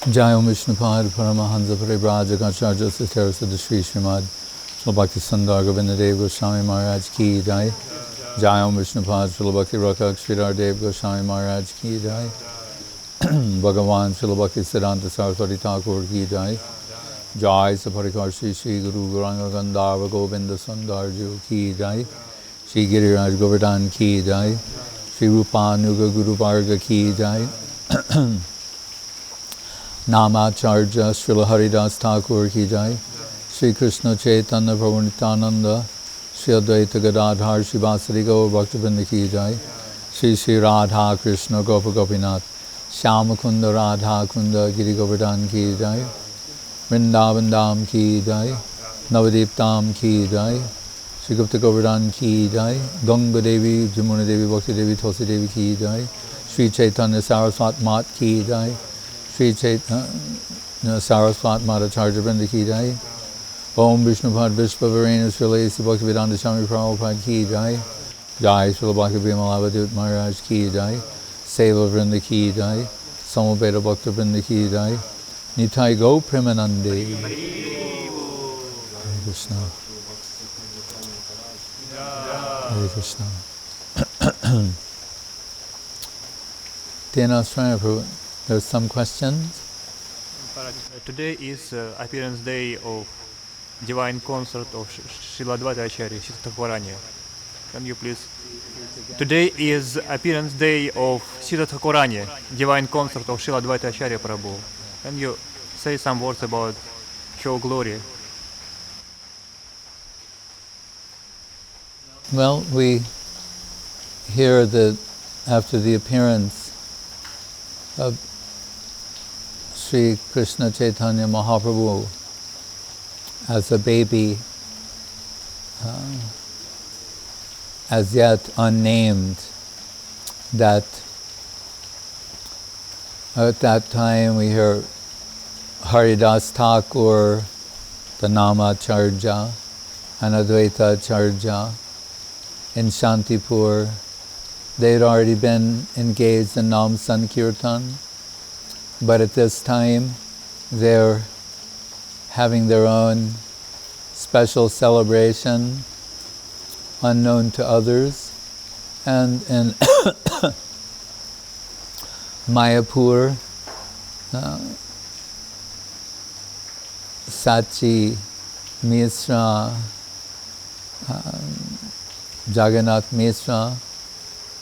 Jayam Vishnupad Paramahansa Paribraja Gacharya Sathara Sri Srimad Srila Bhakti Sundar Govinda Dev Goswami Maharaj Ki Jai. Jayam Vishnupad Srila Bhakti Rakak Sridhar Dev Goswami Maharaj Ki Jai. Bhagavan Srila Bhakti Siddhanta Saraswati Thakur Ki Jai. Jai Saparikar Shri Shri Guru Gauranga Gandharva Govinda Sundar Ju Ki Jai. Shri Giriraj Govardhan Ki Jai. Shri Rupanuga Guru Varga Ki Jai. Namacharya Srila Haridas Thakur Ki Jai. Shri Krishna Chaitanya Prabhu Nityananda Shri Advaita Gadadhar Shri Vasari Gaur Bhaktivinoda Ki Jai. Shri Shri Radha Krishna Gopa Gopinath Shyamakunda Radha Kunda Giri Govardhan Ki Jai. Vrindavan Dham Ki Jai. Navadip Dham Ki Jai. Shri Gupta Govardhan Ki Jai. Ganga Devi, Jamuna Devi, Bhakti Devi, Tulsi Devi Ki Jai. Shri Chaitanya Saraswat Mat Ki Jai. Shri Chaitanya Saraswat Madhacharya Vrinda Ki Jai. Om Vishnupad Vishvavarena Srila Esi Bhaktivedanta Swami Prabhupada Ki Jai. Jai Srila Bhakti Vimalavadut Maharaj Ki Jai. Seva Vrinda Ki Jai. Samaveda Bhakta Vrinda Ki Jai. Nitai Go Premanande. Hare Krishna. Hare Krishna. Dina Srila, there's some questions? Today is appearance day of divine concert of Srila Advaita Acharya, Siddha Thakurani. Can you please? Today is appearance day of Siddha Thakurani, divine concert of Srila Advaita Acharya Prabhu. Can you say some words about her glory? Well, we hear that after the appearance of Sri Krishna Chaitanya Mahaprabhu as a baby, as yet unnamed, that at that time we hear Haridas Thakur, the Namacharya, and Advaita Acharya in Shantipur. They had already been engaged in Nam Sankirtan, but at this time they're having their own special celebration unknown to others. And in Mayapur, Sachi Misra, Jagannath Misra,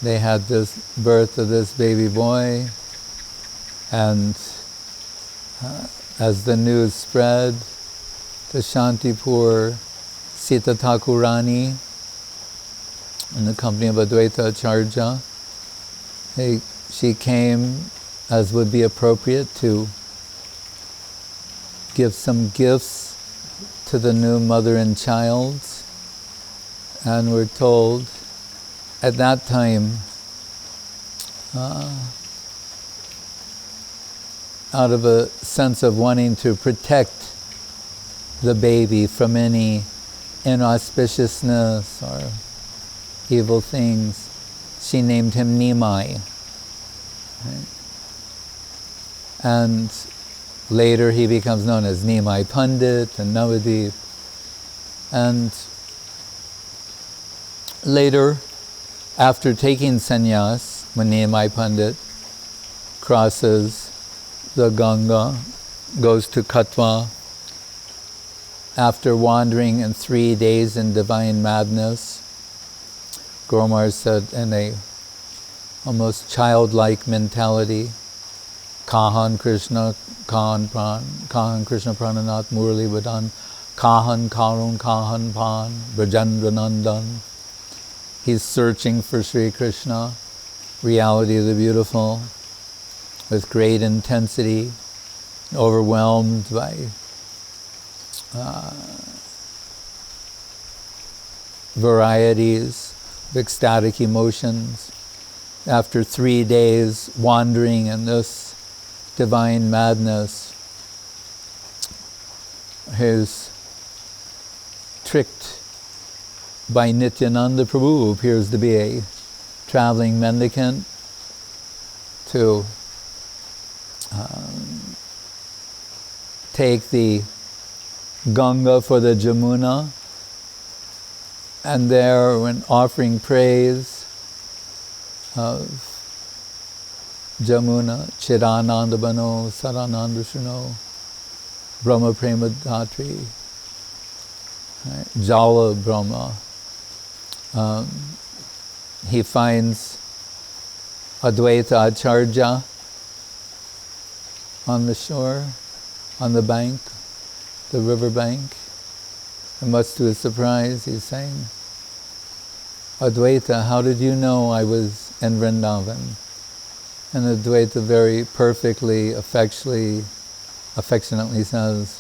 they had this birth of this baby boy, and as the news spread to Shantipur, Sita Thakurani, in the company of Advaita Acharya, she came, as would be appropriate, to give some gifts to the new mother and child. And we're told at that time, out of a sense of wanting to protect the baby from any inauspiciousness or evil things, she named him Nimai. Right? And later he becomes known as Nimai Pandit and Navadip. And later, after taking sannyas, when Nimai Pandit crosses the Ganga, goes to Katwa, after wandering in 3 days in divine madness, Gormar said in a almost childlike mentality, Kahan Krishna, Kahan Krishna Prananath Murli Vadan, Kahan Karun, Kahan Pan, Brajendra Nandan. He's searching for Sri Krishna, reality of the beautiful, with great intensity, overwhelmed by varieties of ecstatic emotions. After 3 days wandering in this divine madness, he's tricked by Nityananda Prabhu, who appears to be a traveling mendicant, to take the Ganga for the Jamuna, and there, when offering praise of Jamuna, Chirananda Bano, Sarananda Shuno, Brahma Prema Dhatri, right? Jala Brahma. He finds Advaita Acharya on the shore, on the bank, the river bank. And much to his surprise, he's saying, Advaita, how did you know I was in Vrindavan? And Advaita very perfectly, affectionately says,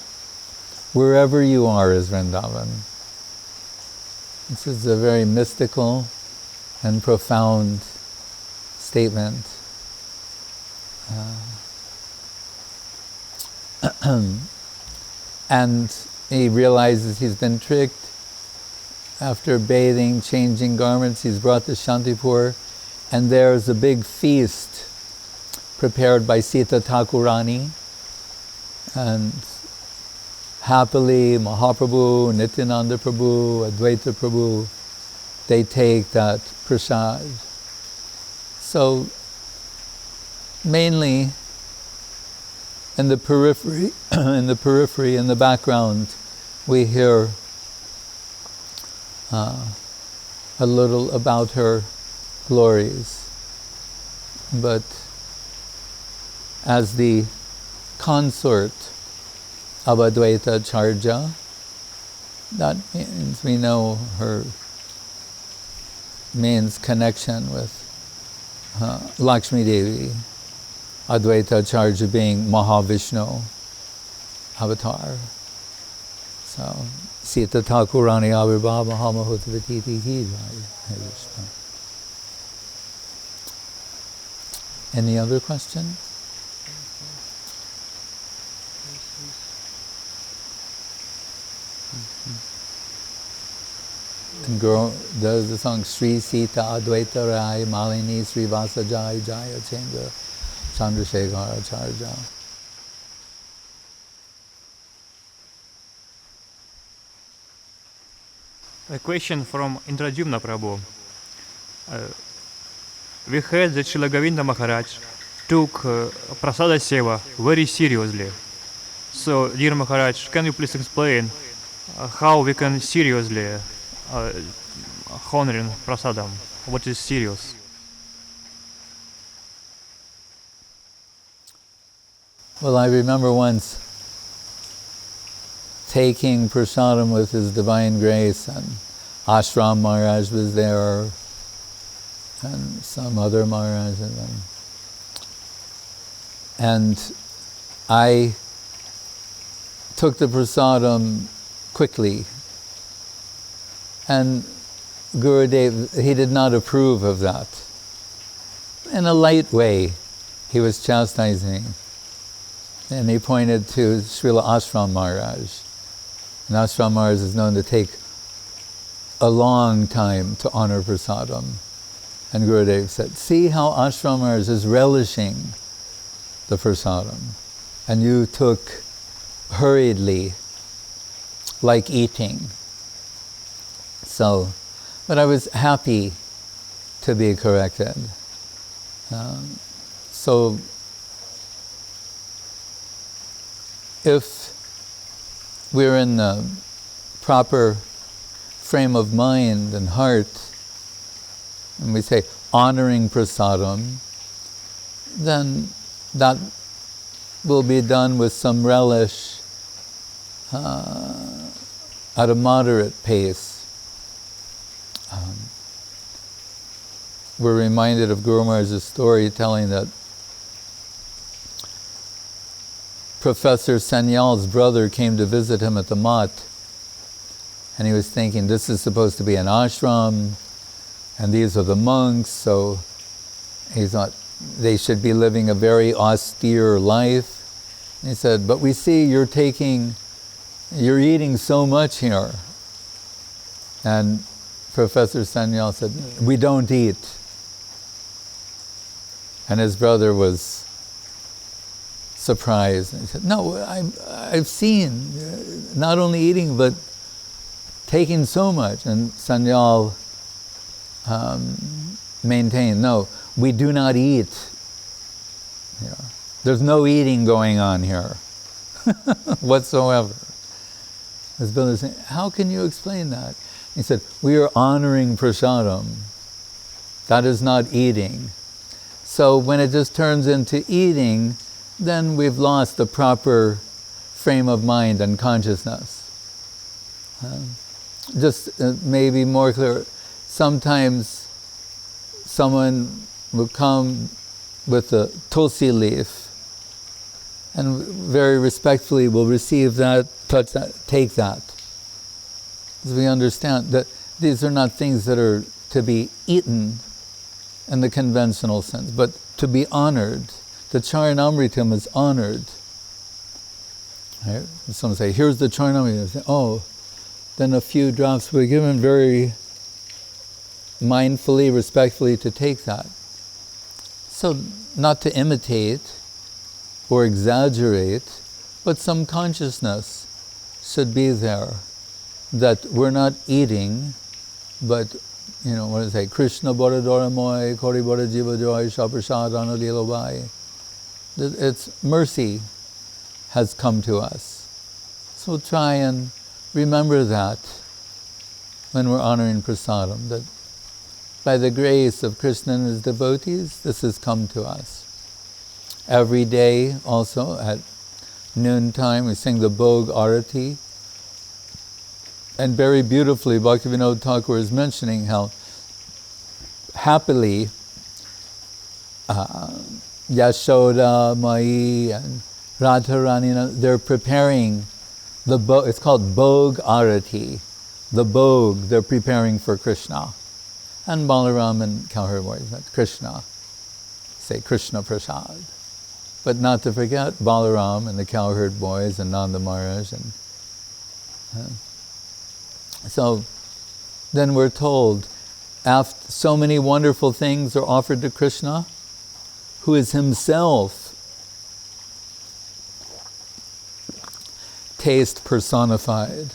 wherever you are is Vrindavan. This is a very mystical and profound statement. And he realizes he's been tricked. After bathing, changing garments, he's brought to Shantipur, and there's a big feast prepared by Sita Thakurani. And happily, Mahaprabhu, Nityananda Prabhu, Advaita Prabhu, they take that prasad. So, mainly in the periphery, in the background, we hear a little about her glories. But as the consort of Advaita Acharya, that means we know her means connection with Lakshmi Devi, Advaita Acharya being Mahavishnu avatar. So, Sita Thakurani Avirbhav Mahamahutavati Ki. Any other questions? And girl does the song Sri Sita Advaita Rai Malini Sri Vasa Jai Jaya Chandra Chandrasekhar Acharya. A question from Indradyumna Prabhu. We heard that Srila Govinda Maharaj took Prasada Seva very seriously. So, dear Maharaj, can you please explain how we can seriously honoring Prasadam? What is serious? Well, I remember once taking Prasadam with His Divine Grace, and Ashram Maharaj was there, and some other Maharaj, and I took the Prasadam quickly, and Gurudev, he did not approve of that. In a light way, he was chastising, and he pointed to Srila Ashram Maharaj. And Ashram Maharaj is known to take a long time to honor Prasadam. And Gurudev said, see how Ashram Maharaj is relishing the Prasadam, and you took hurriedly, like eating. So, but I was happy to be corrected. So, if we're in the proper frame of mind and heart, and we say honoring Prasadam, then that will be done with some relish, at a moderate pace. We're reminded of Guru Maharaj's story telling that Professor Sanyal's brother came to visit him at the Mat, and he was thinking, this is supposed to be an ashram, and these are the monks, so he thought they should be living a very austere life. And he said, but we see you're eating so much here. And Professor Sanyal said, we don't eat. And his brother was surprised. And he said, no, I've seen, not only eating, but taking so much. And Sanyal maintained, no, we do not eat. There's no eating going on here whatsoever. His brother said, how can you explain that? He said, we are honoring prasadam. That is not eating. So when it just turns into eating, then we've lost the proper frame of mind and consciousness. Just maybe more clear, sometimes someone will come with a tulsi leaf and very respectfully will receive that, touch that, take that. As we understand that these are not things that are to be eaten in the conventional sense, but to be honored. The Charanamritam is honored. Right? Someone say, here's the Charanamritam. Say, oh, then a few drops will be given very mindfully, respectfully to take that. So not to imitate or exaggerate, but some consciousness should be there that we're not eating, but, what do they say? Krishna Bodhadora Moy, Kori Bodha Jiva Joy, Shaprasadana Lilobai. It's mercy has come to us. So try and remember that when we're honoring prasadam, that by the grace of Krishna and his devotees, this has come to us. Every day also at noontime we sing the Bhog Arati. And very beautifully Bhaktivinoda Thakur is mentioning how happily Yashoda, Mai and Radharani, they're preparing the Bhog, it's called Bhog Arati. The Bhog, they're preparing for Krishna. And Balaram and cowherd boys, Krishna, say Krishna Prasad. But not to forget Balaram and the cowherd boys and Nanda Maharaj. And so then we're told, after so many wonderful things are offered to Krishna, who is himself taste personified.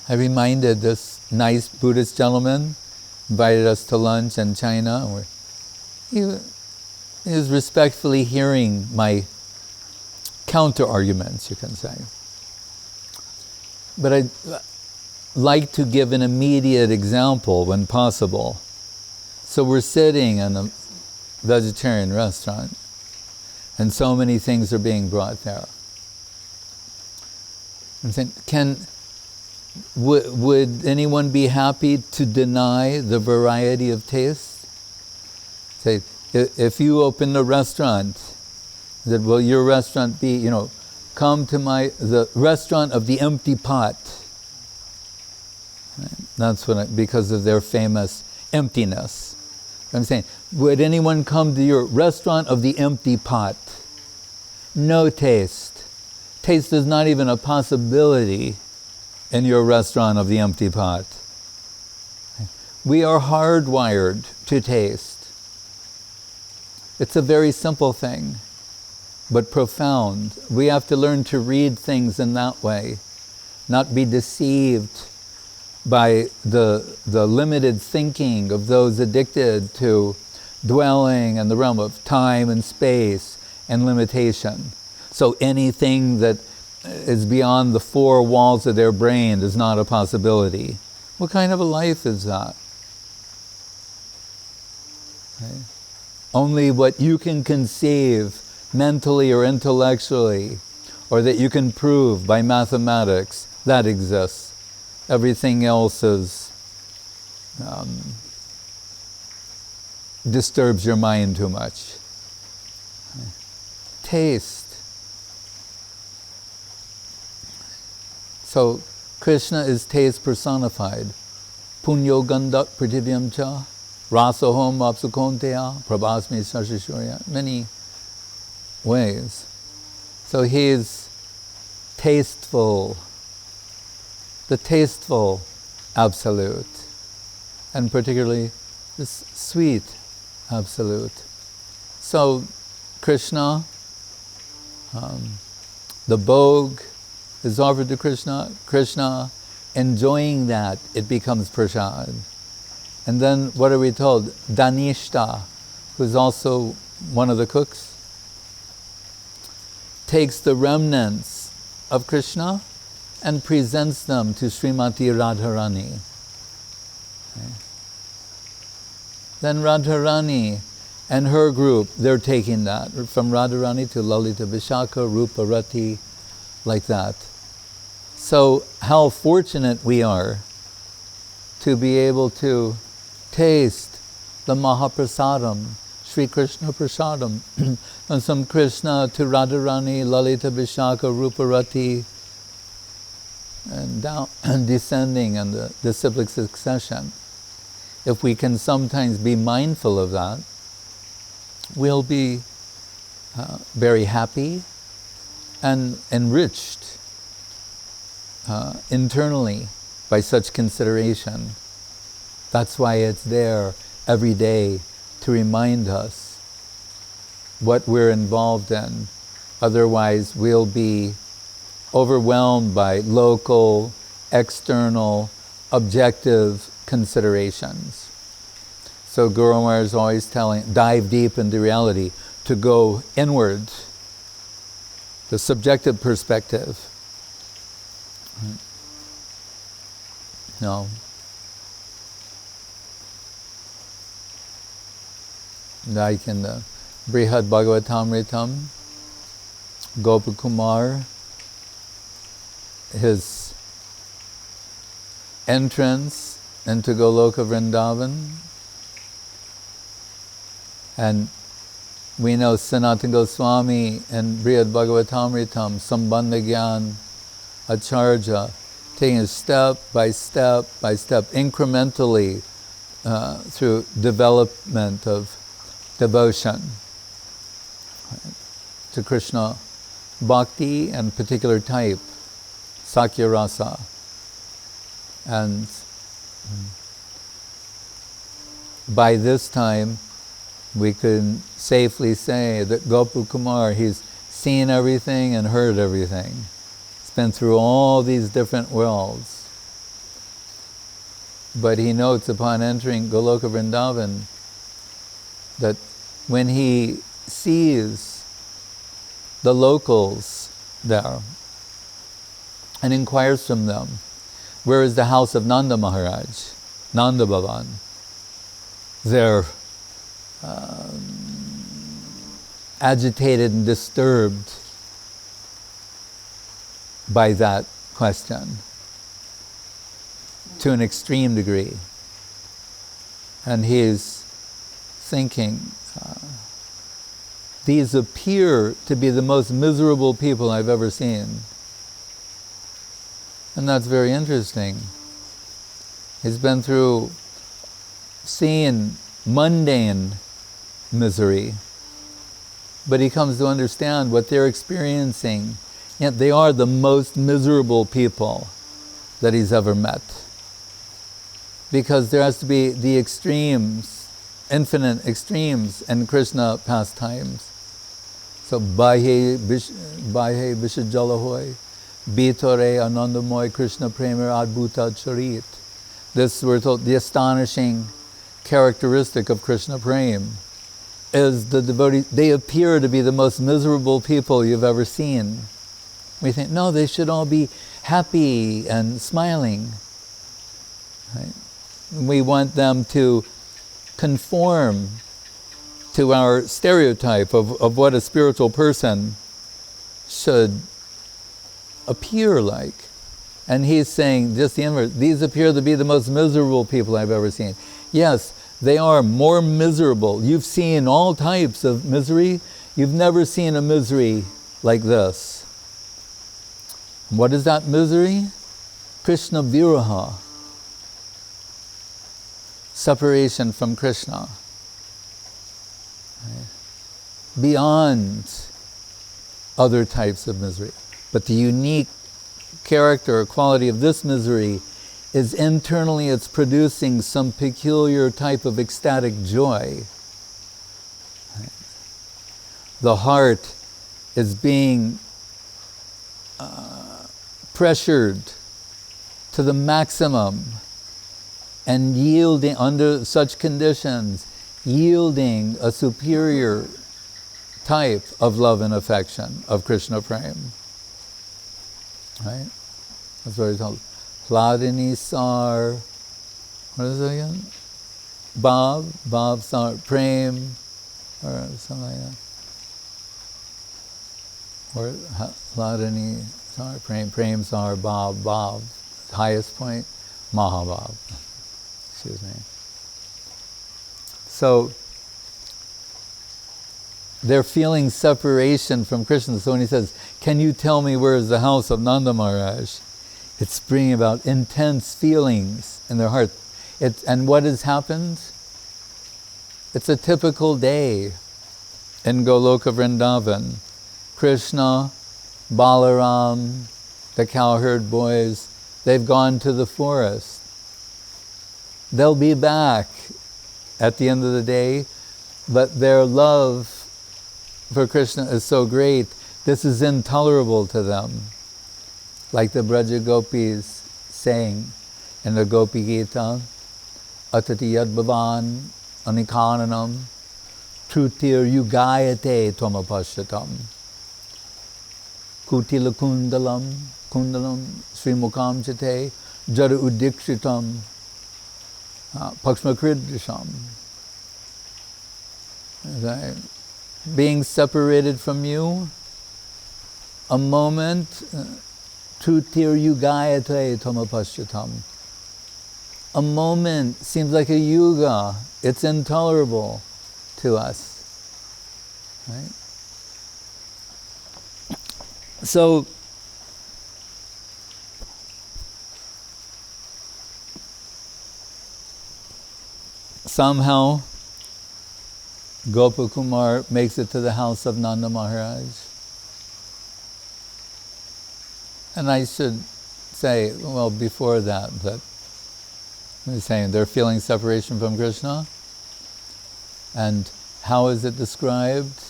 I reminded this nice Buddhist gentleman, invited us to lunch in China. And he was respectfully hearing my counter-arguments, you can say. But I'd like to give an immediate example when possible. So we're sitting in a vegetarian restaurant, and so many things are being brought there. I'm saying, would anyone be happy to deny the variety of taste? Say, if you open a restaurant, that will your restaurant be, come to the restaurant of the empty pot. Right? That's because of their famous emptiness. I'm saying, would anyone come to your restaurant of the empty pot? No taste. Taste is not even a possibility in your restaurant of the empty pot. We are hardwired to taste. It's a very simple thing, but profound. We have to learn to read things in that way, not be deceived by the limited thinking of those addicted to dwelling in the realm of time and space and limitation. So anything that is beyond the four walls of their brain is not a possibility. What kind of a life is that? Okay. Only what you can conceive mentally or intellectually, or that you can prove by mathematics, that exists. Everything else is disturbs your mind too much. Okay. Taste. So Krishna is taste personified. Punyo gandak prativyam cha, rasohom apsukonteya, prabhasmi sashishurya. Many ways. So he is tasteful, the tasteful absolute, and particularly this sweet absolute. So Krishna, the bhog is offered to Krishna. Krishna, enjoying that, it becomes prasad. And then what are we told? Danishta, who's also one of the cooks, takes the remnants of Krishna and presents them to Srimati Radharani. Okay. Then Radharani and her group, they're taking that from Radharani to Lalita Vishaka, Rupa Rati, like that. So how fortunate we are to be able to taste the Mahaprasadam, Sri Krishna Prasadam, and from Krishna to Radharani, Lalita Vishaka, Rupa Rati, and down and descending in the disciplic succession. If we can sometimes be mindful of that, we'll be very happy and enriched internally by such consideration. That's why it's there every day to remind us what we're involved in. Otherwise, we'll be overwhelmed by local, external, objective considerations. So Guru Maharaj is always telling, dive deep into reality, to go inward, the subjective perspective. No. Like in the Brihad Bhagavatamritam, Gopakumar, his entrance into Goloka Vrindavan, and we know Sanatana Goswami and Brihad Bhagavatamritam, Sambandha Gyan, Acharya, taking it step by step by step, incrementally through development of devotion to Krishna bhakti and particular type, Sakya Rasa. And by this time, we can safely say that Gopu Kumar, he's seen everything and heard everything. He's been through all these different worlds. But he notes upon entering Goloka Vrindavan that when he sees the locals there and inquires from them, where is the house of Nanda Maharaj, Nanda Bhavan? They're agitated and disturbed by that question to an extreme degree. And he's thinking, these appear to be the most miserable people I've ever seen. And that's very interesting. He's been through seeing mundane misery, but he comes to understand what they're experiencing. Yet they are the most miserable people that he's ever met. Because there has to be the extremes, infinite extremes in Krishna pastimes. So, Bahe Vishajalahoy, Bitore Anandamoy Krishna Premier Adbhuta Charit. This, we're told, the astonishing characteristic of Krishna Prem is the devotees, they appear to be the most miserable people you've ever seen. We think, no, they should all be happy and smiling. Right? We want them to conform to our stereotype of what a spiritual person should appear like. And he's saying just the inverse. These appear to be the most miserable people I've ever seen. Yes, they are more miserable. You've seen all types of misery. You've never seen a misery like this. What is that misery? Krishna Viraha. Separation from Krishna. Beyond other types of misery. But the unique character or quality of this misery is internally it's producing some peculiar type of ecstatic joy. the heart is being pressured to the maximum and yielding, under such conditions, yielding a superior type of love and affection, of Krishna Prem. Right? That's what it's called. Hladini Sar, what is it again? Bhav Sar, Prem, or something like that. Or Hladini Sar, Prem Sar, Bhav, highest point, Mahabhav. Excuse me. So, they're feeling separation from Krishna. So when he says, "Can you tell me where is the house of Nanda Maharaj?" It's bringing about intense feelings in their heart. And what has happened? It's a typical day in Goloka Vrindavan. Krishna, Balaram, the cowherd boys, they've gone to the forest. They'll be back at the end of the day, but their love for Krishna is so great, this is intolerable to them. Like the Braja Gopis saying in the Gopi Gita, Atati Yad Bhavan Anikananam Trutir Yugayate Tvamapashyatam Kutila Kundalam Sri Mukam Chate Jara Udikshitam Pakshmakridrisham. Being separated from you, a moment, Trutir Yugayate Tvamapashyatam. A moment seems like a yuga. It's intolerable to us. Right? So, somehow, Gopakumar makes it to the house of Nanda Maharaj. And I should say, well, before that I'm saying they're feeling separation from Krishna. And how is it described?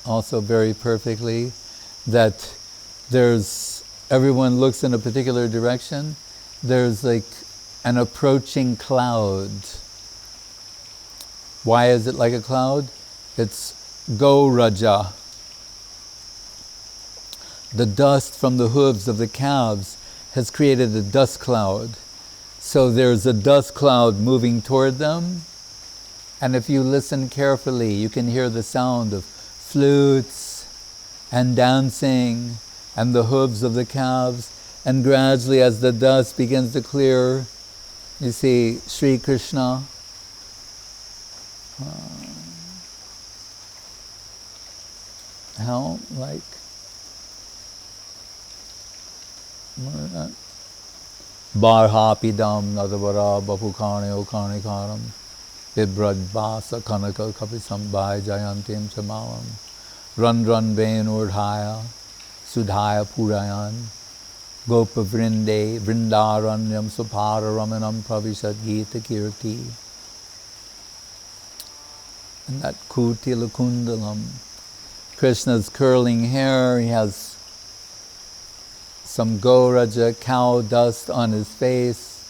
Also very perfectly, that everyone looks in a particular direction. There's like an approaching cloud. Why is it like a cloud? It's Go Raja. The dust from the hooves of the calves has created a dust cloud. So there's a dust cloud moving toward them. And if you listen carefully, you can hear the sound of flutes and dancing and the hooves of the calves. And gradually, as the dust begins to clear, you see Sri Krishna. How? Like, Barhapidam Nadavara Bapukane Okanikaram Vibrad Basa Kanaka Kapisam Bhai Jayantim Chamalam Run Bain Urdhaya Sudhaya Purayan Gopa Vrinde Vrindaranyam Supara Ramanam Pravisad Gita Kirti. And that Kutila Kundalam, Krishna's curling hair, he has some Goraja, cow dust on his face,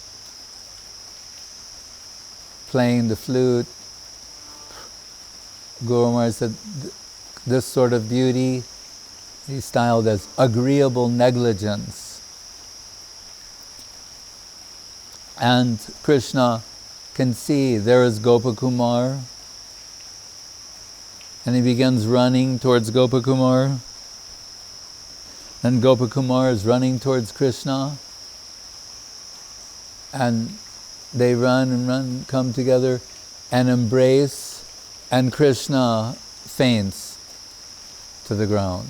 playing the flute. Guru Maharaj said, this sort of beauty, he styled as agreeable negligence. And Krishna can see there is Gopakumar, and he begins running towards Gopakumar. And Gopakumar is running towards Krishna. And they run and run, come together and embrace. And Krishna faints to the ground.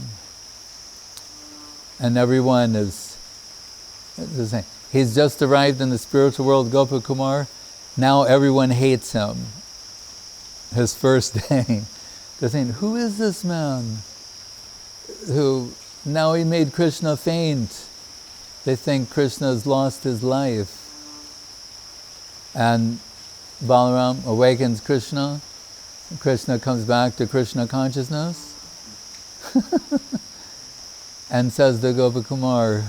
And everyone is the same. He's just arrived in the spiritual world, Gopakumar. Now everyone hates him. His first day. They're saying, who is this man who now he made Krishna faint? They think Krishna has lost his life. And Balaram awakens Krishna Krishna comes back to Krishna consciousness and says to Gopakumar,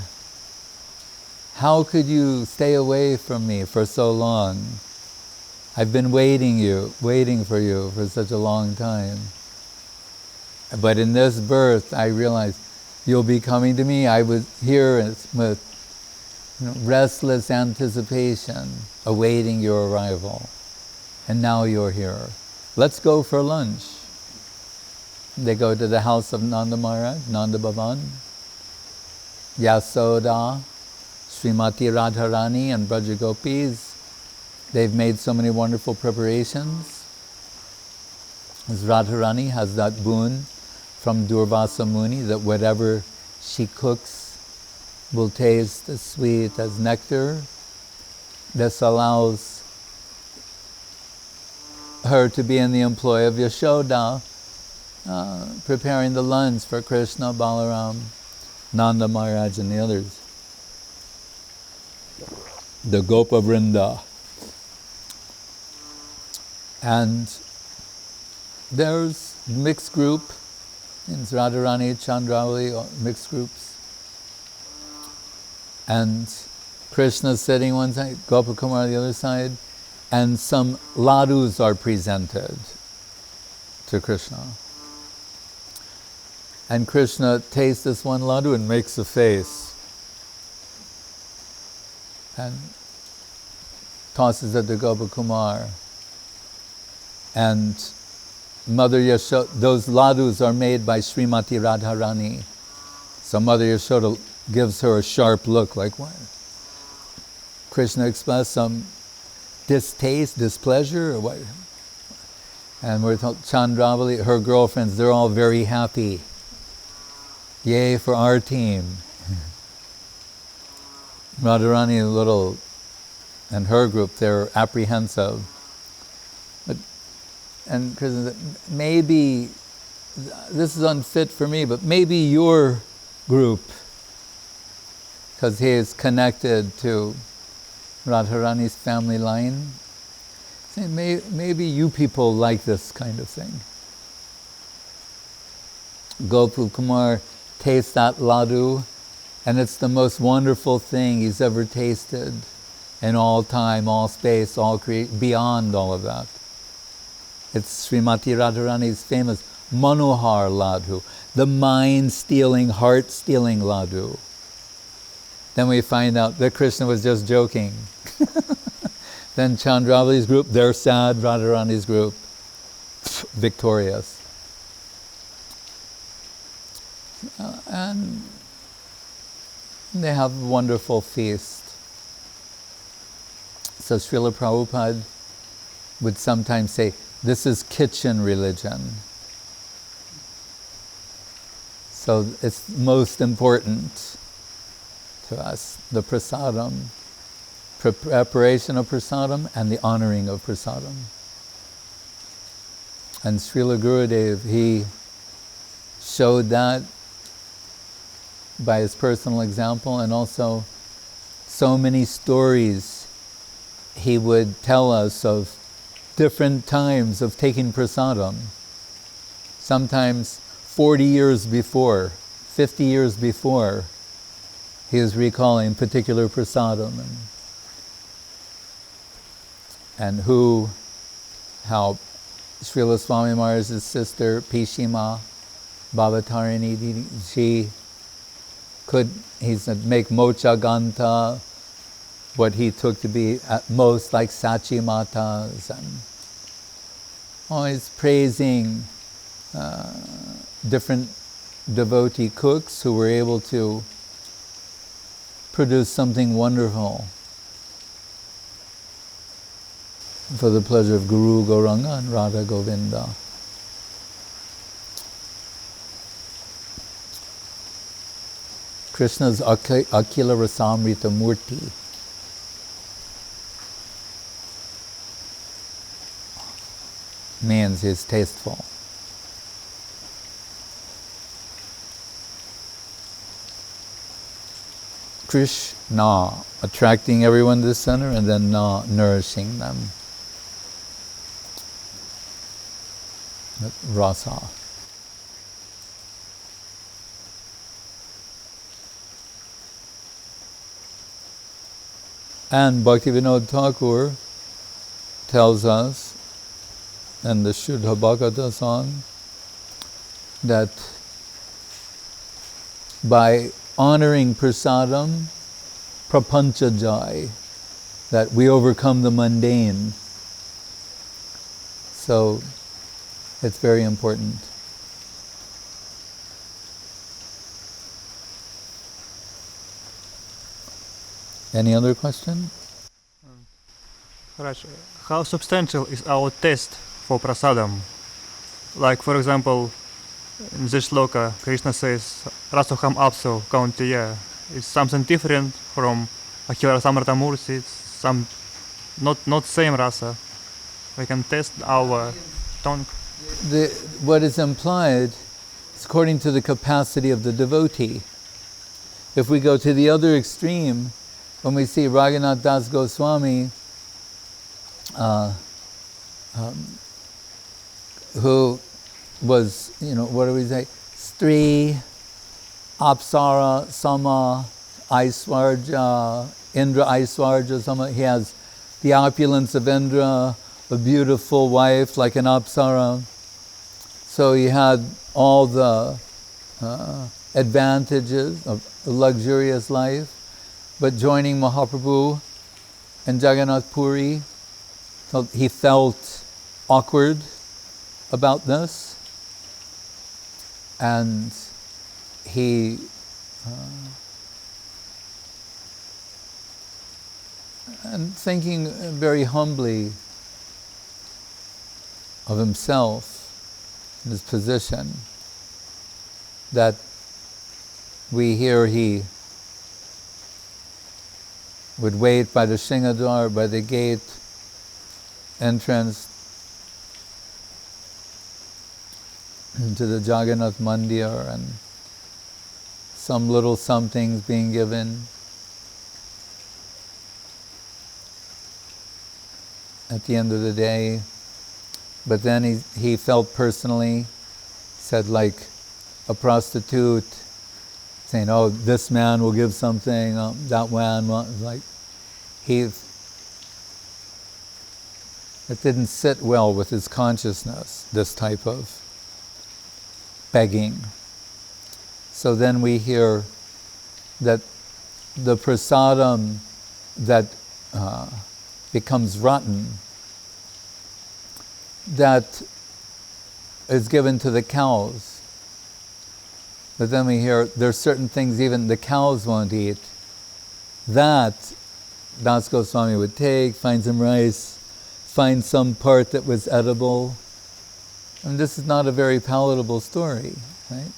how could you stay away from me for so long? I've been waiting for you for such a long time. But in this birth, I realized you'll be coming to me. I was here with restless anticipation, awaiting your arrival. And now you're here. Let's go for lunch. They go to the house of Nanda Maharaj, Nanda Bhavan. Yasoda, Srimati Radharani and Braja Gopis. They've made so many wonderful preparations. As Radharani has that boon from Durvasa Muni that whatever she cooks will taste as sweet as nectar. This allows her to be in the employ of Yashoda, preparing the lunch for Krishna, Balaram, Nanda Maharaj and the others. The Gopa Vrinda. And there's mixed group, it's Radharani, Chandravali, mixed groups. And Krishna's sitting one side, Gopakumar the other side, and some ladus are presented to Krishna. And Krishna tastes this one laddu and makes a face. And tosses it to Gopakumar. And Mother Yashoda, those ladus are made by Srimati Radharani. So Mother Yashoda gives her a sharp look like, what? Krishna expressed some distaste, displeasure, or what? And we're told Chandravali, her girlfriends, they're all very happy. Yay for our team. Radharani and her group, they're apprehensive. And Krishna said, maybe, this is unfit for me, but maybe your group, because he is connected to Radharani's family line, saying, maybe you people like this kind of thing. Gopakumar tastes that laddu, and it's the most wonderful thing he's ever tasted in all time, all space, beyond all of that. It's Srimati Radharani's famous Manohar Ladhu, the mind-stealing, heart-stealing Ladhu. Then we find out that Krishna was just joking. Then Chandravali's group, they're sad, Radharani's group, victorious. And they have a wonderful feast. So Srila Prabhupada would sometimes say, this is kitchen religion. So it's most important to us, the prasadam, preparation of prasadam and the honoring of prasadam. And Srila Gurudev, he showed that by his personal example, and also so many stories he would tell us of different times of taking prasadam. Sometimes 40 years before, 50 years before, he is recalling particular prasadam and how Srila Swami Maharaj's sister Pishima Bhavatarini, he said, make mocha ganta, what he took to be at most like Sachi Matas, and always praising different devotee cooks who were able to produce something wonderful for the pleasure of Guru Gauranga and Radha Govinda. Krishna's Akila Rasamrita Murti. Means he's tasteful. Krishna, attracting everyone to the center, and then Na, nourishing them. rasa. And Bhaktivinoda Thakur tells us in the Shuddha Bhagavata song that by honoring prasadam, prapancha jai, that we overcome the mundane. So it's very important. Any other question? Maharaj, how substantial is our test for prasadam? Like, for example, in this shloka, Krishna says, Rasoham apso kaunteya. It's something different from Akira Samrata Mursi. It's some not same rasa. We can test our tongue. What is implied is according to the capacity of the devotee. If we go to the other extreme, when we see Raghunath Das Goswami, who was, what do we say? Stri, Apsara, Sama, Aiswarja, Indra Aiswarja, Sama. He has the opulence of Indra, a beautiful wife like an Apsara. So he had all the advantages of a luxurious life. But joining Mahaprabhu and Jagannath Puri, he felt awkward about this, and he and thinking very humbly of himself and his position, that we hear he would wait by the Singadwar, by the gate entrance into the Jagannath Mandir, and some little somethings being given. At the end of the day, but then he felt personally, said like a prostitute, saying, "Oh, this man will give something, that man," like it didn't sit well with his consciousness, this type of begging. So then we hear that the prasadam that becomes rotten, that is given to the cows. But then we hear there's certain things even the cows won't eat. That Das Goswami would take, find some rice, find some part that was edible. And this is not a very palatable story, right?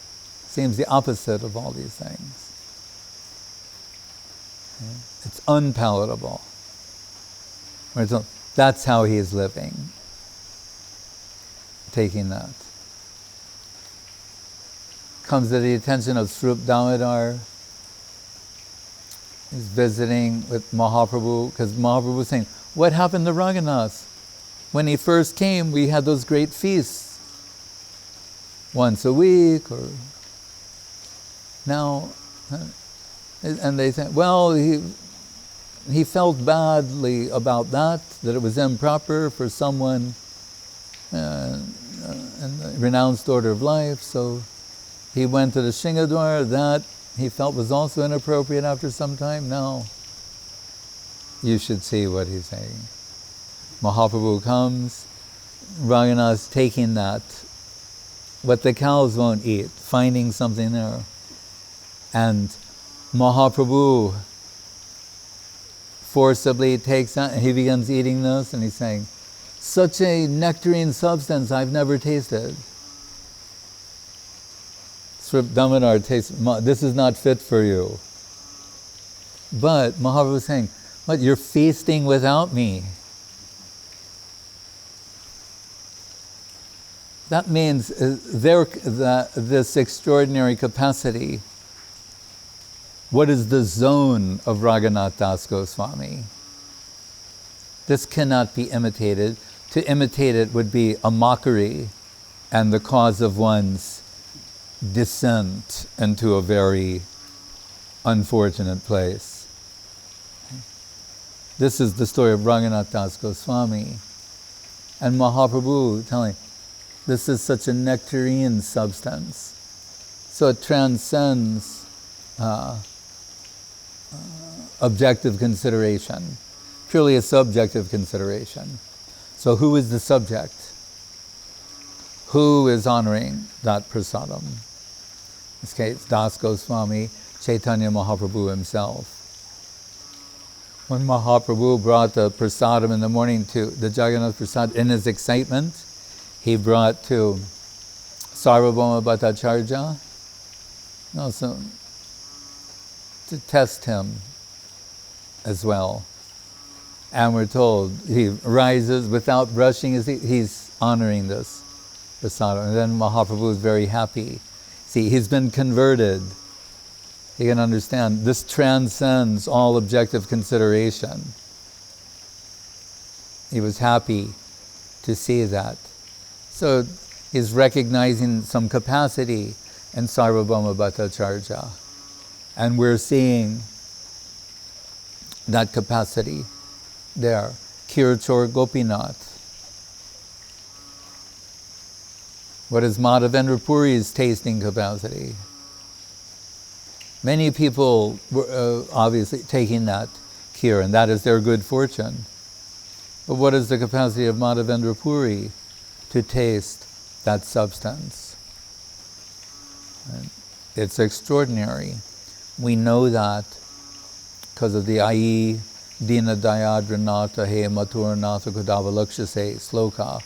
Seems the opposite of all these things. Okay? It's unpalatable. That's how he is living, taking that. Comes to the attention of Srup Damodar. He's visiting with Mahaprabhu, because Mahaprabhu was saying, what happened to Raghunath? When he first came, we had those great feasts. Once a week, or now, and they say, well, he felt badly about that it was improper for someone in the renounced order of life, so he went to the Singadwar, that he felt was also inappropriate after some time. Now, you should see what he's saying. Mahaprabhu comes, Raghunath's taking that, what the cows won't eat, finding something there. And Mahaprabhu forcibly takes that, and he begins eating this, and he's saying, such a nectarine substance I've never tasted. Srup Damodar tastes, this is not fit for you. But Mahaprabhu was saying, what, you're feasting without me? That means this extraordinary capacity. What is the zone of Raghunath Das Goswami? This cannot be imitated. To imitate it would be a mockery. and the cause of one's descent into a very unfortunate place. This is the story of Ranganath Das Goswami and Mahaprabhu telling, this is such a nectarine substance. So it transcends objective consideration, purely a subjective consideration. So who is the subject? Who is honoring that prasadam? In this case, Das Goswami, Chaitanya Mahaprabhu himself. When Mahaprabhu brought the prasadam in the morning to the Jagannath Prasad, in his excitement, he brought to Sarvabhauma Bhattacharya, also to test him as well. And we're told he rises without brushing his teeth. He's honoring this prasadam. And then Mahaprabhu is very happy. See, he's been converted. He can understand this transcends all objective consideration. He was happy to see that. So he's recognizing some capacity in Sarvabhauma Bhattacharya. And we're seeing that capacity there. Kirchor Gopinath. What is Madhavendra Puri's tasting capacity? Many people were obviously taking that kir, and that is their good fortune. But what is the capacity of Madhavendra Puri to taste that substance? And it's extraordinary. We know that because of the Ai Dina Dayadranata He Maturanatha Kudavalakshase sloka.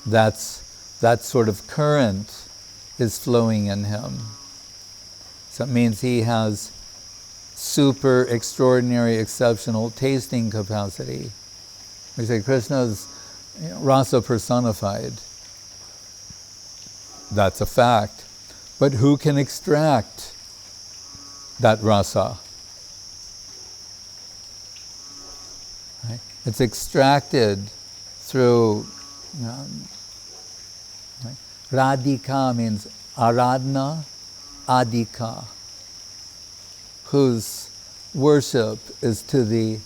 That sort of current is flowing in him. So it means he has super extraordinary, exceptional tasting capacity. We say Krishna's rasa personified. That's a fact. But who can extract that rasa? Right? It's extracted through Radhika means Aradhana, Adhika, whose worship is to the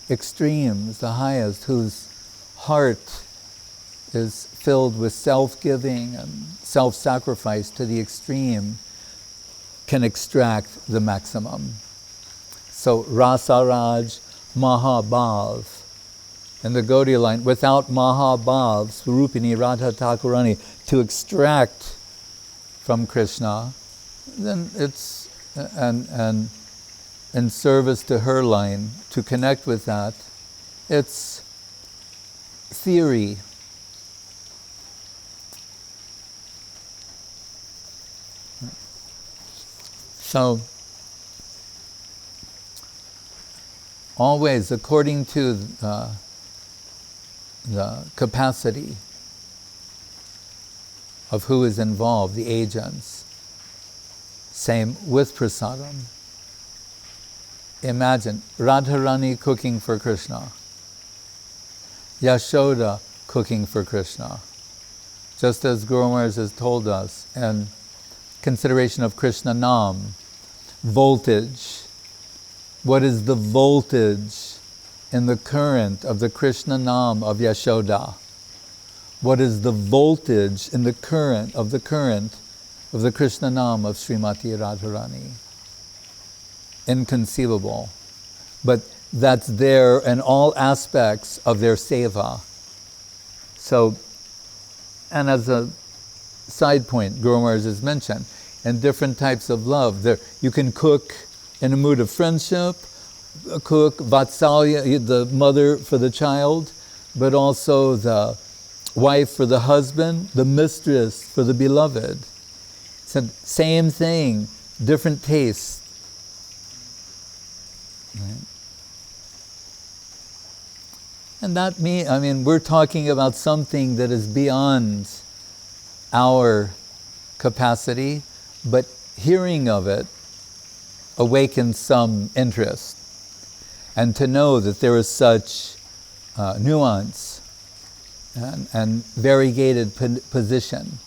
extremes, the highest, whose heart is filled with self-giving and self-sacrifice to the extreme, can extract the maximum. So Rasaraj Mahabhav. In the Gaudiya line, without Mahabhav, Swarupini Radha Thakurani, to extract from Krishna, then it's, and in service to her line, to connect with that, it's theory. So, always according to the capacity of who is involved, the agents. Same with prasadam. Imagine Radharani cooking for Krishna, Yashoda cooking for Krishna. Just as Guru Maharaj has told us in consideration of Krishna Nam, voltage. What is the voltage in the current of the Krishna Nam of Yashoda? What is the voltage in the current of the Krishna Nam of Srimati Radharani? Inconceivable. But that's there in all aspects of their seva. So, and as a side point, Guru Maharaj has mentioned, in different types of love, there you can cook in a mood of friendship, cook vatsalya, the mother for the child, but also the wife for the husband, the mistress for the beloved. So same thing, different tastes. Right? And that we're talking about something that is beyond our capacity, but hearing of it awakens some interest. And to know that there is such nuance and variegated position.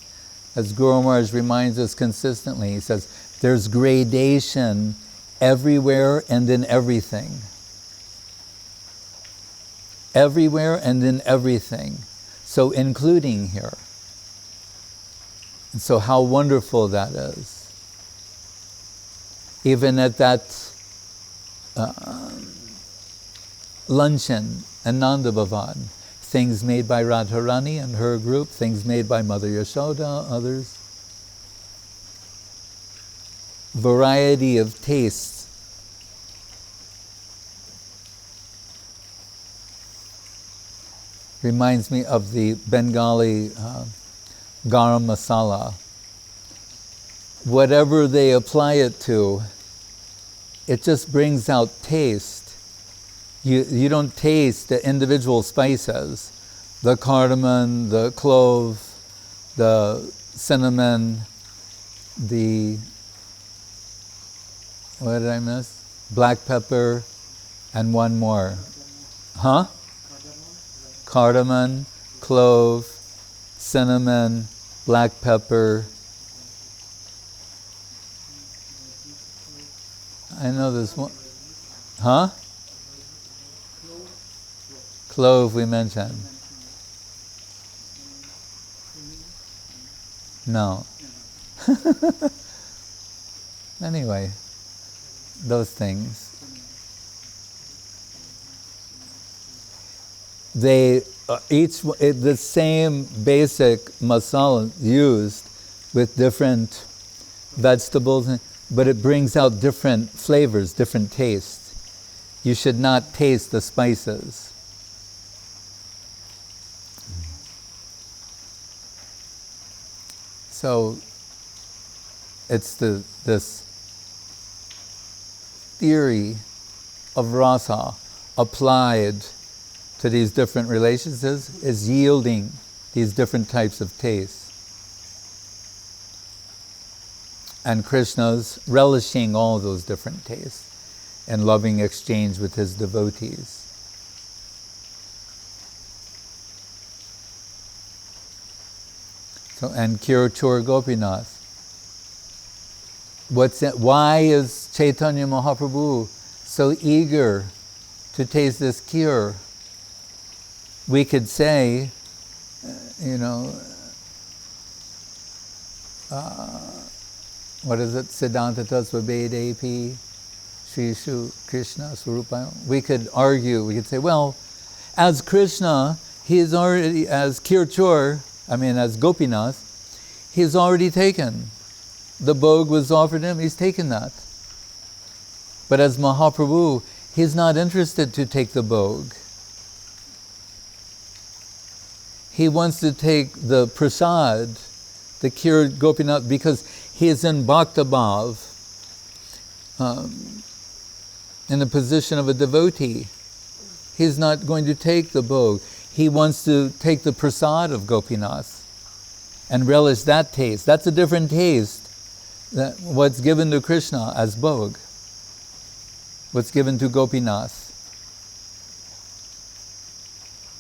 As Guru Maharaj reminds us consistently, he says, there's gradation everywhere and in everything. Everywhere and in everything. So including here. And so how wonderful that is. Even at that luncheon in Nanda Bhavan, things made by Radharani and her group, things made by Mother Yashoda, others. Variety of tastes. Reminds me of the Bengali garam masala. Whatever they apply it to, it just brings out taste. You don't taste the individual spices, the cardamom, the clove, the cinnamon, the, what did I miss? Black pepper, and one more. Huh? Cardamom, clove, cinnamon, black pepper. I know there's one. Huh? Clove we mentioned. No. Anyway, those things. They each the same basic masala used with different vegetables, but it brings out different flavors, different tastes. You should not taste the spices. So it's this theory of rasa applied to these different relationships is yielding these different types of tastes. And Krishna's relishing all those different tastes and loving exchange with his devotees. So, and Kirachur Gopinath. Why is Chaitanya Mahaprabhu so eager to taste this kheer? We could say, what is it? Siddhanta Tattva Vedepi, Shri Krishna Swarupa. We could argue, we could say, well, as Krishna, he is already, as Kirachur, as Gopinath, he's already taken. The bhog was offered him, he's taken that. But as Mahaprabhu, he's not interested to take the bhog. He wants to take the prasad, the kheer Gopinath, because he is in bhakta bhav, in the position of a devotee. He's not going to take the bhog. He wants to take the prasad of Gopinath and relish that taste. That's a different taste than what's given to Krishna as bhog, what's given to Gopinath.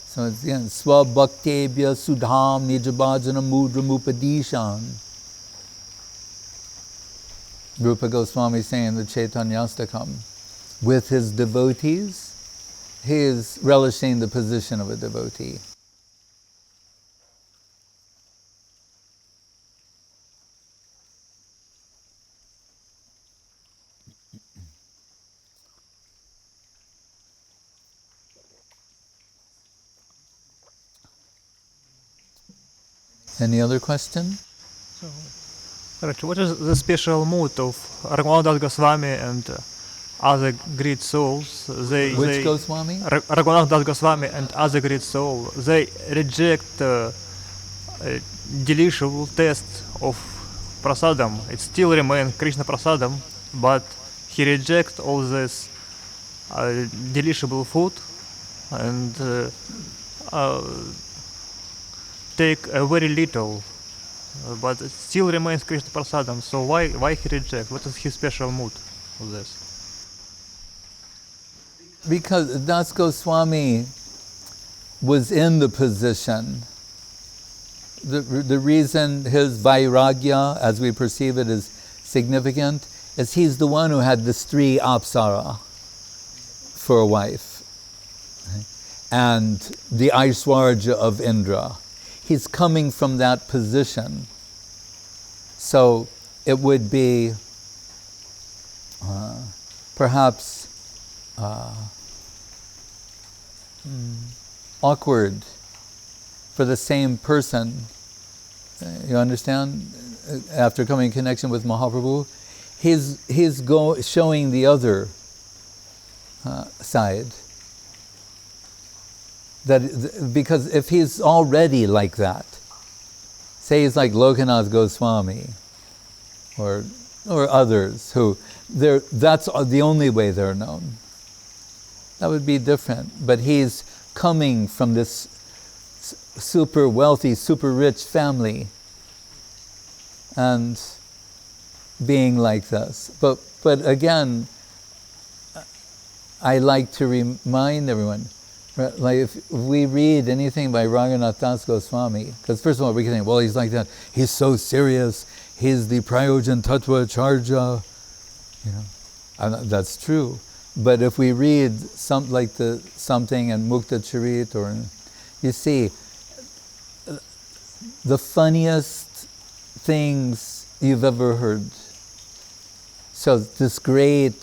So it's again, Swabhaktebhya Sudham Nijabhajana Mudram Upadishan. Rupa Goswami saying in the Chaitanyastakam, with his devotees, he is relishing the position of a devotee. Any other question? What is the special mood of Raghunath Goswami and other great souls? Which Goswami? Raghunath Goswami and other great souls, they reject delicious taste of Prasadam. It still remains Krishna Prasadam, but he rejects all this delicious food and take a very little, but it still remains Krishna Prasadam. So why he reject? What is his special mood of this? Because Das Goswami was in the position. The reason his vairagya, as we perceive it, is significant is he's the one who had the Stri Apsara for a wife. And the Aishwarya of Indra. He's coming from that position. So it would be perhaps awkward for the same person, you understand, after coming in connection with Mahaprabhu, he's showing the other side. Because if he's already like that, say he's like Lokanath Goswami, or others who, that's the only way they're known. That would be different. But he's coming from this super wealthy, super rich family and being like this. But again, I like to remind everyone, like if we read anything by Raghunath Das Goswami, because first of all we can think, well, he's like that, he's so serious, he's the Prayojan Tattva Charja, and that's true. But if we read something and Mukta Charit, or you see the funniest things you've ever heard. So this great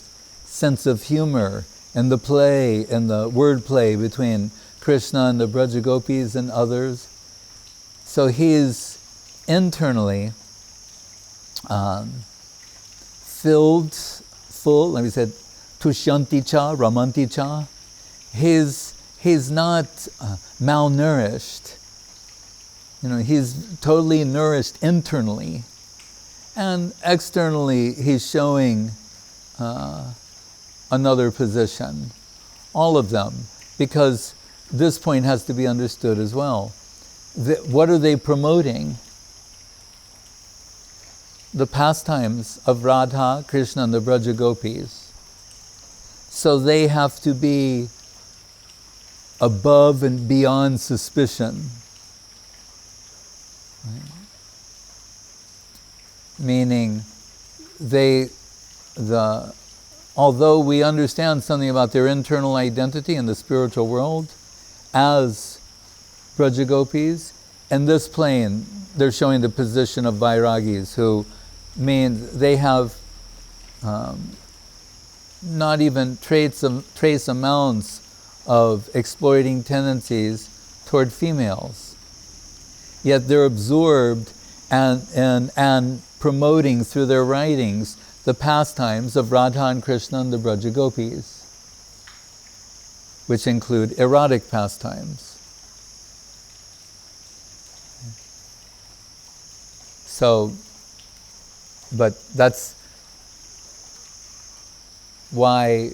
sense of humor and the play and the word play between Krishna and the Braja Gopis and others. So he's internally full, like we said, Tushyanti cha, Ramanti cha. He's not malnourished. He's totally nourished internally. And externally, he's showing another position. All of them. Because this point has to be understood as well. What are they promoting? The pastimes of Radha, Krishna, and the Braja Gopis. So they have to be above and beyond suspicion. Right? Meaning, although we understand something about their internal identity in the spiritual world as Braja Gopis, in this plane, they're showing the position of Vairagis, who means they have not even trace amounts of exploiting tendencies toward females. Yet they're absorbed and promoting through their writings the pastimes of Radha and Krishna and the Braja Gopis, which include erotic pastimes. So, but that's why,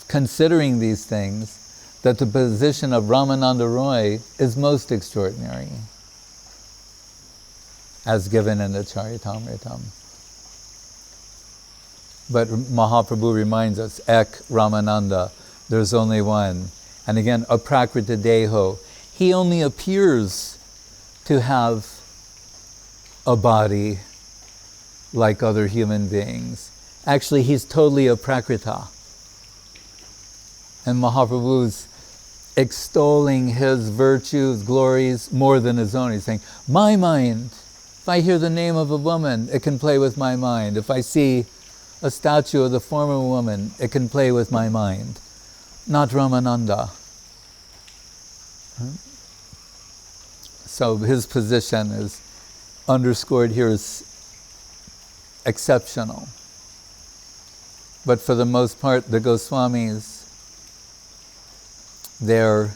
considering these things, that the position of Ramananda Roy is most extraordinary, as given in the Charitamritam. But Mahaprabhu reminds us, Ek Ramananda, there's only one. And again, aprakrita deho. He only appears to have a body like other human beings. Actually, he's totally aprakrita. And Mahaprabhu's extolling his virtues, glories, more than his own. He's saying, my mind, if I hear the name of a woman, it can play with my mind. If I see a statue of the form of a woman, it can play with my mind. Not Ramananda. So his position is underscored here as exceptional. But for the most part, the Goswamis, they're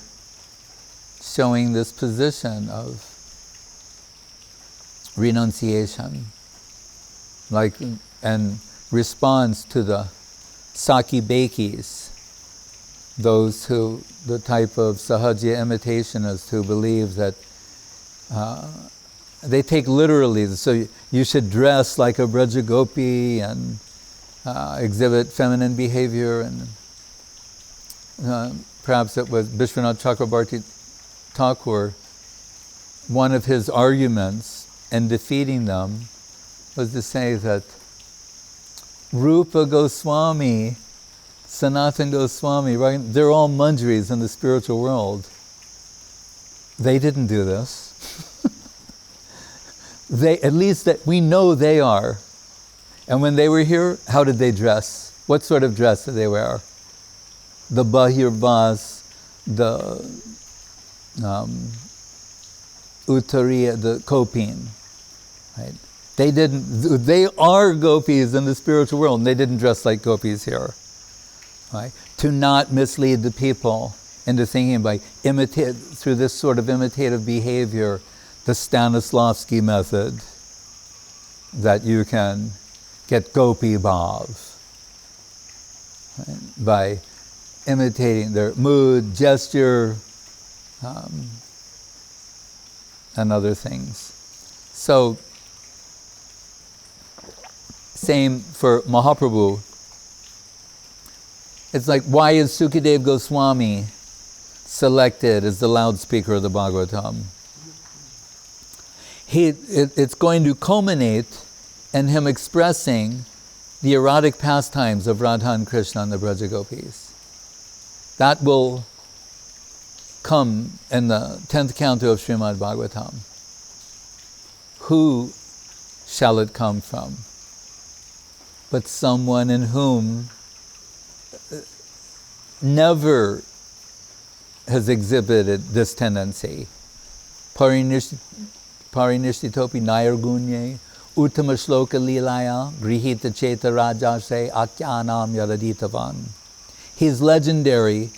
showing this position of renunciation, and response to the Saki Bekis, those who, the type of Sahaja imitationists who believe that they take literally, so you should dress like a Braja Gopi and exhibit feminine behavior, perhaps it was Vishwanath Chakrabarti Thakur, one of his arguments in defeating them was to say that Rupa Goswami, Sanatana Goswami, right? They're all manjaris in the spiritual world. They didn't do this. They, at least that we know they are. And when they were here, how did they dress? What sort of dress did they wear? The Bahirbas, the Uttariya, the Kopin, right? They didn't. They are gopis in the spiritual world, and they didn't dress like gopis here, right? To not mislead the people into thinking by through this sort of imitative behavior, the Stanislavski method, that you can get gopi bhav, right? By imitating their mood, gesture, and other things. So, same for Mahaprabhu. It's like, why is Sukadev Goswami selected as the loudspeaker of the Bhagavatam? It's going to culminate in him expressing the erotic pastimes of Radha and Krishna and the Braja Gopis. That will come in the 10th canto of Srimad Bhagavatam. Who shall it come from? But someone in whom never has exhibited this tendency. Parinishthitopi nairgunye uttama shloka lilaya grihita cheta rajase akyanam yaraditavan. He's legendary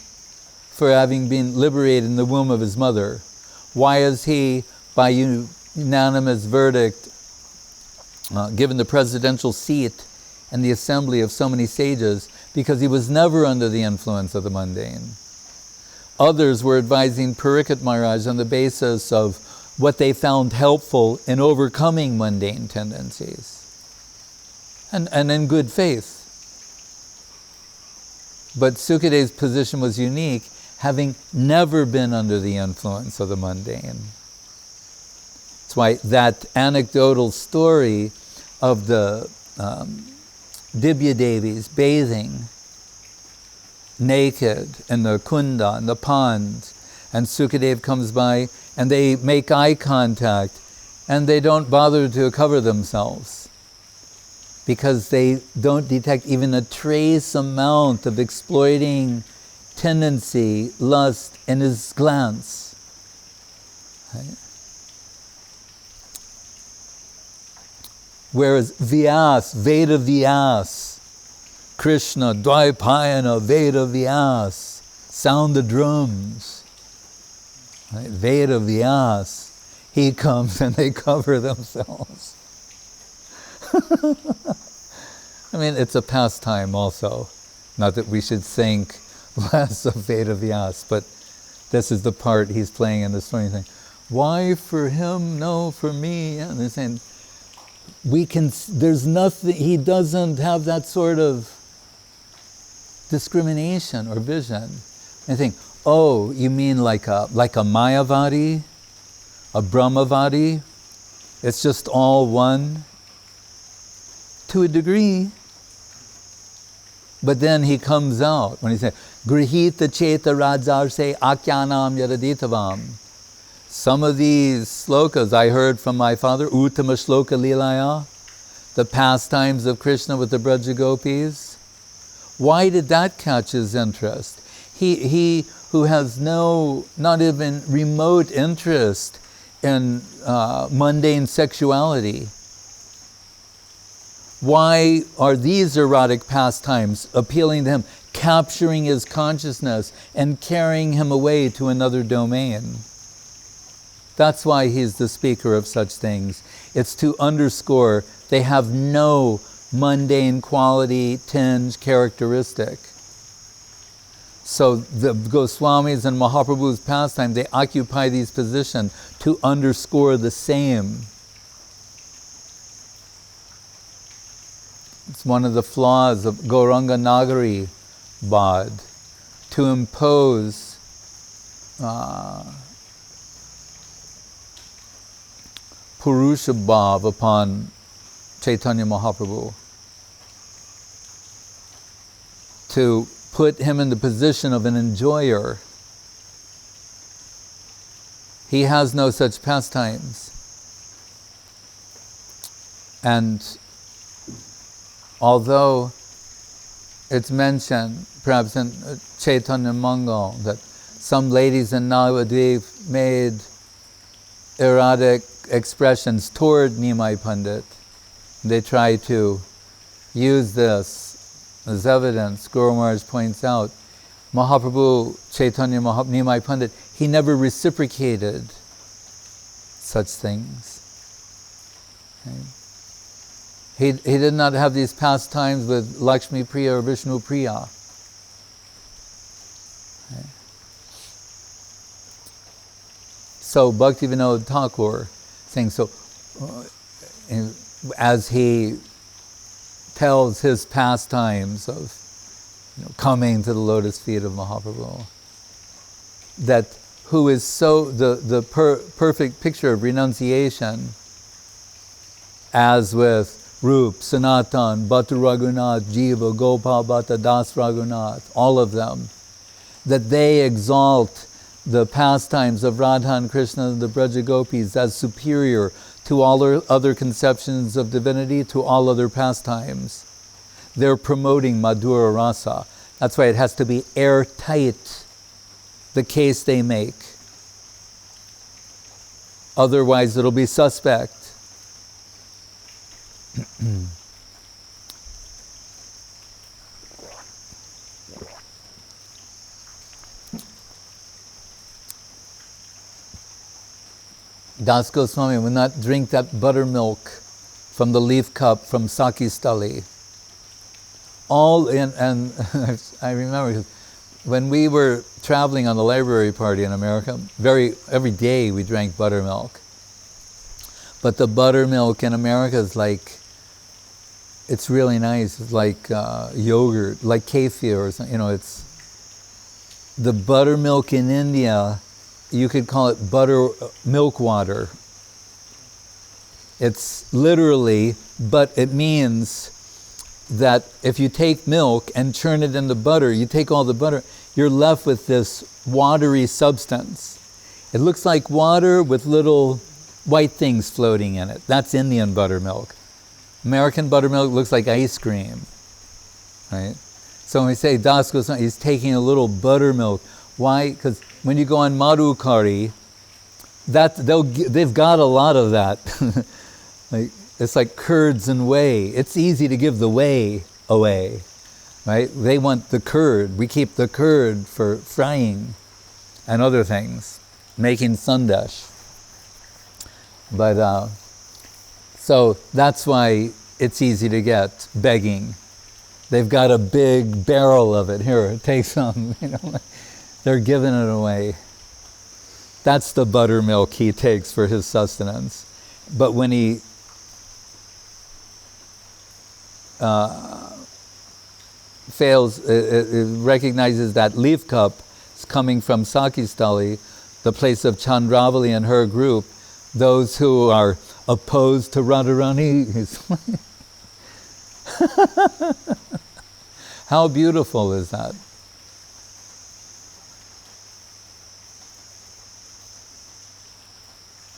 for having been liberated in the womb of his mother. Why is he, by unanimous verdict, given the presidential seat and the assembly of so many sages? Because he was never under the influence of the mundane. Others were advising Parikshit Maharaj on the basis of what they found helpful in overcoming mundane tendencies. And in good faith. But Sukadev's position was unique, having never been under the influence of the mundane. That's why that anecdotal story of the Dibya Devis bathing naked in the kunda, in the pond, and Sukadev comes by and they make eye contact and they don't bother to cover themselves because they don't detect even a trace amount of exploiting tendency, lust in his glance. Right? Whereas Vyas, Veda Vyas, Krishna, Dvaipayana, Veda Vyas, sound the drums. Right? Veda Vyas, he comes and they cover themselves. I mean, it's a pastime also. Not that we should think less of Veda Vyas, but this is the part he's playing in the story. Saying, why for him, no for me? And they're saying, there's nothing, he doesn't have that sort of discrimination or vision. And I think, oh, you mean like a Mayavadi, a Brahmavadi? It's just all one? To a degree. But then he comes out when he says, Grihita Cheta Rajarse Akyanam Yaraditavam. Some of these slokas I heard from my father, Uttama Shloka Lilaya, the pastimes of Krishna with the Braja Gopis. Why did that catch his interest? He who has not even remote interest in mundane sexuality. Why are these erotic pastimes appealing to him, capturing his consciousness and carrying him away to another domain? That's why he's the speaker of such things. It's to underscore they have no mundane quality, tinge, characteristic. So the Goswamis and Mahaprabhu's pastime, they occupy these positions to underscore the same. It's one of the flaws of Gauranga Nagari Bad, to impose Purusha Bhav upon Chaitanya Mahaprabhu, to put him in the position of an enjoyer. He has no such pastimes. And although it's mentioned, perhaps in Chaitanya Mangal, that some ladies in Navadvip made erotic expressions toward Nimai Pandit, they try to use this as evidence. Guru Maharaj points out, Mahaprabhu, Chaitanya Nimai Pandit, he never reciprocated such things. Okay? He did not have these pastimes with Lakshmi Priya or Vishnu Priya. Okay. So Bhaktivinoda Thakur saying, so as he tells his pastimes of coming to the lotus feet of Mahaprabhu, that who is so the perfect picture of renunciation, as with Rup, Sanatan, Bhattu Raghunath, Jiva, Gopal Bhatta, Das Raghunath, all of them, that they exalt the pastimes of Radha and Krishna and the Braja Gopis as superior to all other conceptions of divinity, to all other pastimes. They're promoting Madhura Rasa. That's why it has to be airtight, the case they make. Otherwise it'll be suspect. Das Goswami would not drink that buttermilk from the leaf cup from Saki Stali. And I remember when we were traveling on the library party in America, every day we drank buttermilk. But the buttermilk in America is like, it's really nice. It's like yogurt, like kefir or something. It's the buttermilk in India. You could call it milk water. It's literally, but it means that if you take milk and churn it into butter, you take all the butter, you're left with this watery substance. It looks like water with little white things floating in it. That's Indian buttermilk. American buttermilk looks like ice cream, right? So when we say Das Goswami, he's taking a little buttermilk. Why? Because when you go on Madhukari, they've got a lot of that. It's like curds and whey. It's easy to give the whey away, right? They want the curd. We keep the curd for frying and other things, making sandesh. But so that's why it's easy to get begging. They've got a big barrel of it. Here, take some. They're giving it away. That's the buttermilk he takes for his sustenance. But when he fails, it recognizes that leaf cup is coming from Sakistali, the place of Chandravali and her group, those who are opposed to Radharani. How beautiful is that?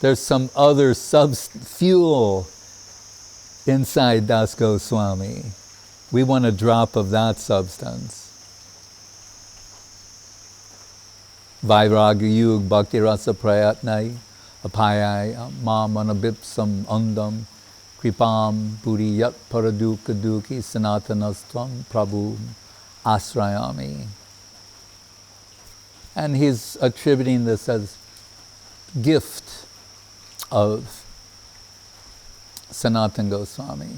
There's some other fuel inside Das Goswami. We want a drop of that substance. Vairagya Yug Bhakti Rasa Prayatnai Apayai Mamanabipsam Andam Kripam Puriyat Paraduka Duki Sanatanastvam Prabhu Asrayami. And he's attributing this as gift of Sanatana Goswami.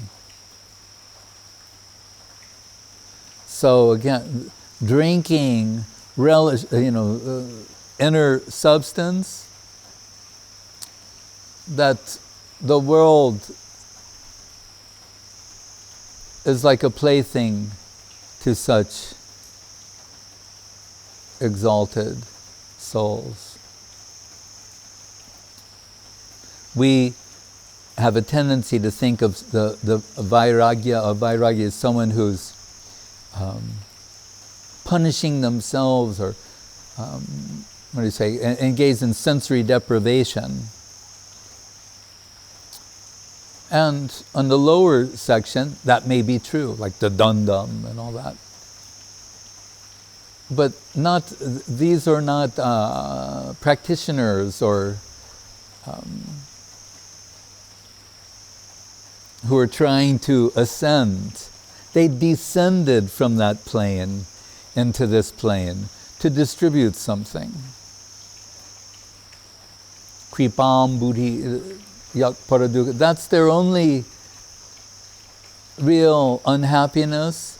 So again, drinking inner substance that the world is like a plaything to such exalted souls. We have a tendency to think of the vairagya as someone who's punishing themselves or engaged in sensory deprivation. And on the lower section, that may be true, like the dundam and all that. But these are not practitioners or who are trying to ascend. They descended from that plane into this plane to distribute something. Kripam buddhi yak paradukkha. That's their only real unhappiness,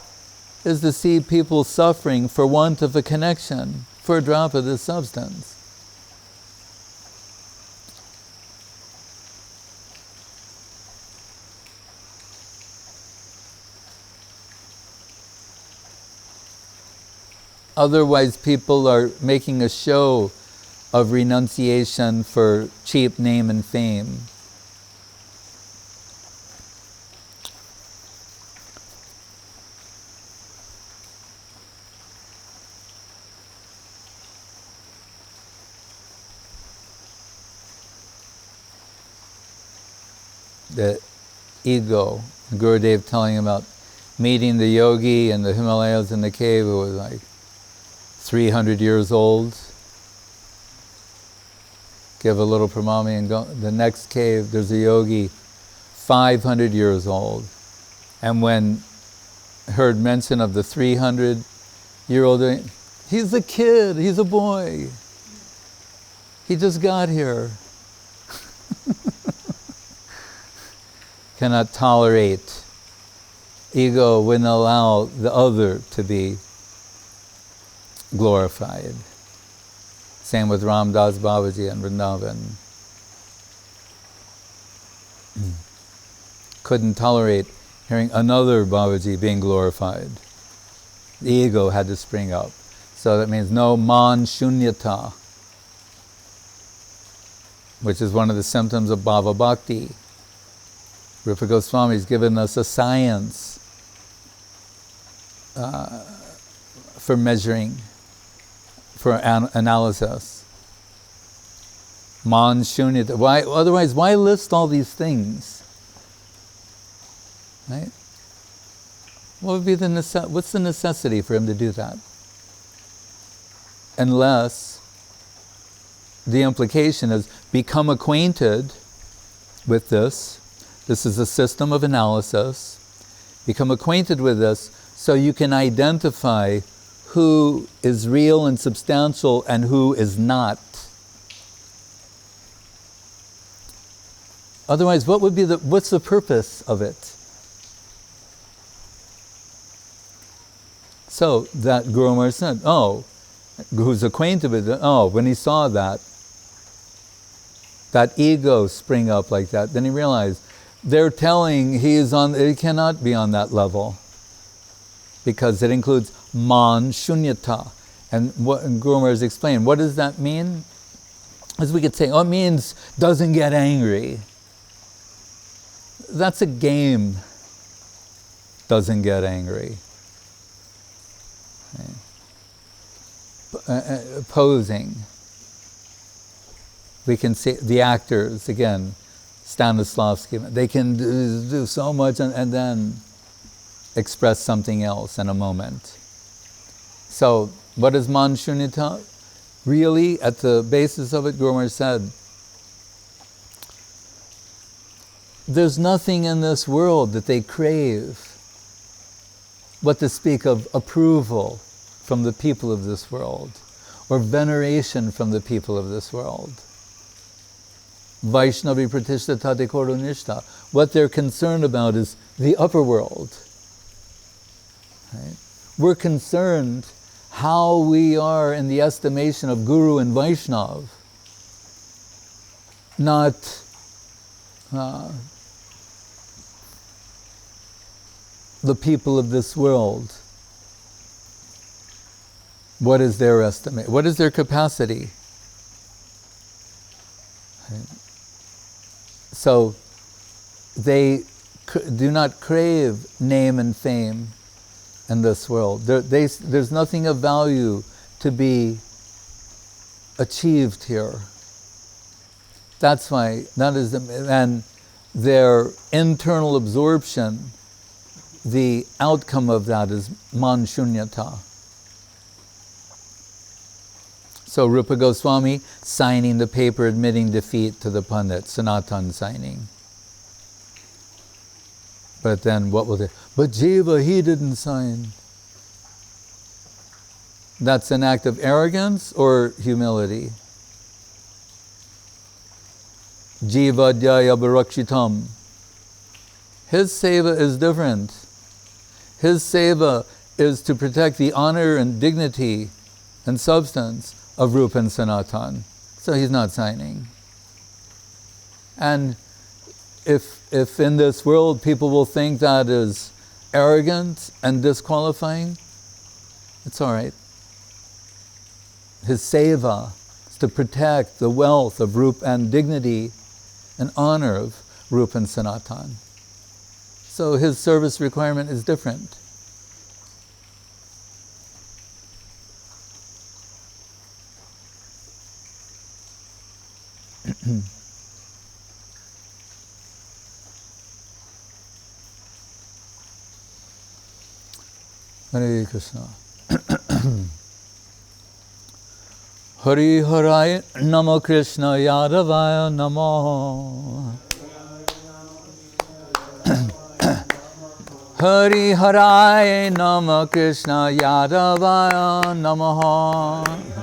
is to see people suffering for want of a connection, for a drop of this substance. Otherwise, people are making a show of renunciation for cheap name and fame. The ego, Gurudev telling about meeting the yogi in the Himalayas in the cave who was like 300 years old. Give a little pranami and go. The next cave, there's a yogi 500 years old. And when heard mention of the 300-year-old, he's a kid, he's a boy. He just got here. Cannot tolerate. Ego wouldn't allow the other to be glorified. Same with Ramdas Babaji and Vrindavan. Couldn't tolerate hearing another Babaji being glorified. The ego had to spring up. So that means no man shunyata, which is one of the symptoms of bhava bhakti. Rupa Goswami has given us a science for measuring, for analysis. Man shunyata. Otherwise, why list all these things? Right? What would be what's the necessity for him to do that? Unless the implication is become acquainted with this. This is a system of analysis. Become acquainted with this so you can identify who is real and substantial and who is not. Otherwise, what's the purpose of it? So that Guru Maharaj said, who's acquainted with it, when he saw that ego spring up like that, then he realized they're telling he cannot be on that level because it includes man shunyata. And what Guru Maharaj explained, what does that mean? As we could say, it means doesn't get angry. That's a game. Doesn't get angry. Posing. We can see the actors, again, Stanislavski, they can do so much and then express something else in a moment. So, what is man shunyata? Really, at the basis of it, Guru Maharaj said, there's nothing in this world that they crave, what to speak of approval from the people of this world, or veneration from the people of this world. Vaishnavi pratishtha tate koronishta. What they're concerned about is the upper world. Right? We're concerned how we are in the estimation of Guru and Vaishnav, not the people of this world. What is their estimate? What is their capacity? So they do not crave name and fame in this world. There's nothing of value to be achieved here. That's why, and their internal absorption, the outcome of that is man shunyata. So Rupa Goswami signing the paper admitting defeat to the Pandit, Sanatan signing. But then what will they? But Jiva, he didn't sign. That's an act of arrogance or humility? Jiva dhyaya bharakshitam. His seva is different. His seva is to protect the honor and dignity and substance of Rupa and Sanatan. So he's not signing. And if in this world people will think that is arrogant and disqualifying, it's all right. His seva is to protect the wealth of Rupa and dignity and honor of Rupa and Sanatan. So his service requirement is different. Hare Krishna. Hari Haray Namo Krishna Yadavaya Namo. Hari Haray Namo Krishna Yadavaya Namo.